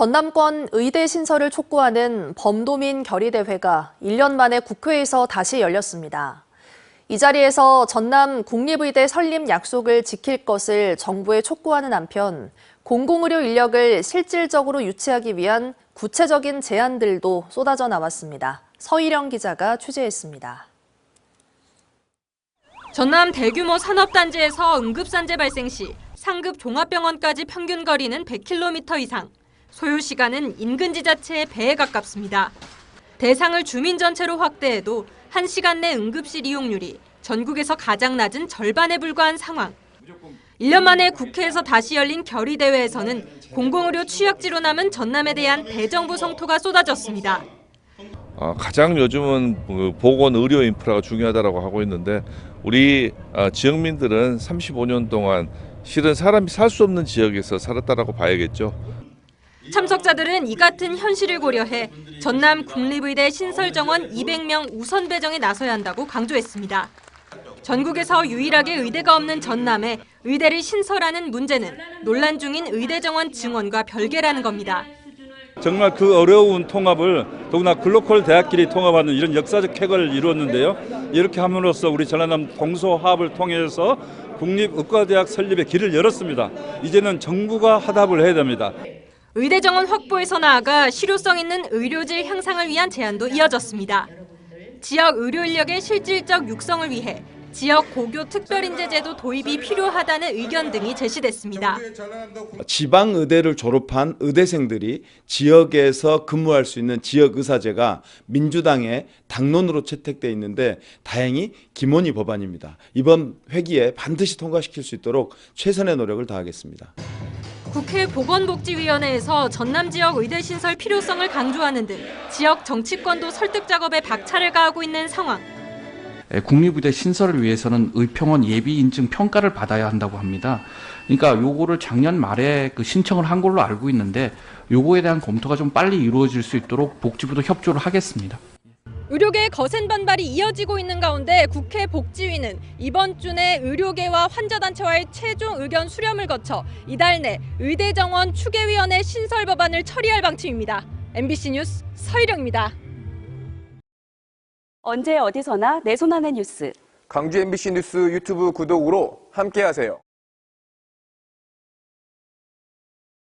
전남권 의대 신설을 촉구하는 범도민 결의대회가 1년 만에 국회에서 다시 열렸습니다. 이 자리에서 전남 국립의대 설립 약속을 지킬 것을 정부에 촉구하는 한편 공공의료 인력을 실질적으로 유치하기 위한 구체적인 제안들도 쏟아져 나왔습니다. 서희령 기자가 취재했습니다. 전남 대규모 산업단지에서 응급산재 발생 시 상급 종합병원까지 평균 거리는 100km 이상, 소요 시간은 인근 지자체의 배에 가깝습니다. 대상을 주민 전체로 확대해도 1시간 내 응급실 이용률이 전국에서 가장 낮은 절반에 불과한 상황. 1년 만에 국회에서 다시 열린 결의대회에서는 공공의료 취약지로 남은 전남에 대한 대정부 성토가 쏟아졌습니다. 가장 요즘은 보건 의료 인프라가 중요하다고 하고 있는데 우리 지역민들은 35년 동안 실은 사람이 살 수 없는 지역에서 살았다라고 봐야겠죠. 참석자들은 이 같은 현실을 고려해 전남 국립의대 신설 정원 200명 우선 배정에 나서야 한다고 강조했습니다. 전국에서 유일하게 의대가 없는 전남에 의대를 신설하는 문제는 논란 중인 의대 정원 증원과 별개라는 겁니다. 정말 그 어려운 통합을 더구나 글로컬 대학끼리 통합하는 이런 역사적 쾌거를 이루었는데요. 이렇게 함으로써 우리 전남 동서화합을 통해서 국립의과대학 설립의 길을 열었습니다. 이제는 정부가 화답을 해야 됩니다. 의대 정원 확보에서 나아가 실효성 있는 의료질 향상을 위한 제안도 이어졌습니다. 지역 의료 인력의 실질적 육성을 위해 지역 고교 특별인재제도 도입이 필요하다는 의견 등이 제시됐습니다. 지방의대를 졸업한 의대생들이 지역에서 근무할 수 있는 지역의사제가 민주당의 당론으로 채택돼 있는데 다행히 김원희 법안입니다. 이번 회기에 반드시 통과시킬 수 있도록 최선의 노력을 다하겠습니다. 국회 보건복지위원회에서 전남 지역 의대 신설 필요성을 강조하는 등 지역 정치권도 설득 작업에 박차를 가하고 있는 상황. 국립의대 신설을 위해서는 의평원 예비 인증 평가를 받아야 한다고 합니다. 그러니까 요거를 작년 말에 신청을 한 걸로 알고 있는데 요거에 대한 검토가 좀 빨리 이루어질 수 있도록 복지부도 협조를 하겠습니다. 의료계의 거센 반발이 이어지고 있는 가운데 국회 복지위는 이번 주 내 의료계와 환자단체와의 최종 의견 수렴을 거쳐 이달 내 의대 정원 추계위원회 신설 법안을 처리할 방침입니다. MBC 뉴스 서희령입니다. 언제 어디서나 내 손 안의 뉴스. 광주 MBC 뉴스 유튜브 구독으로 함께하세요.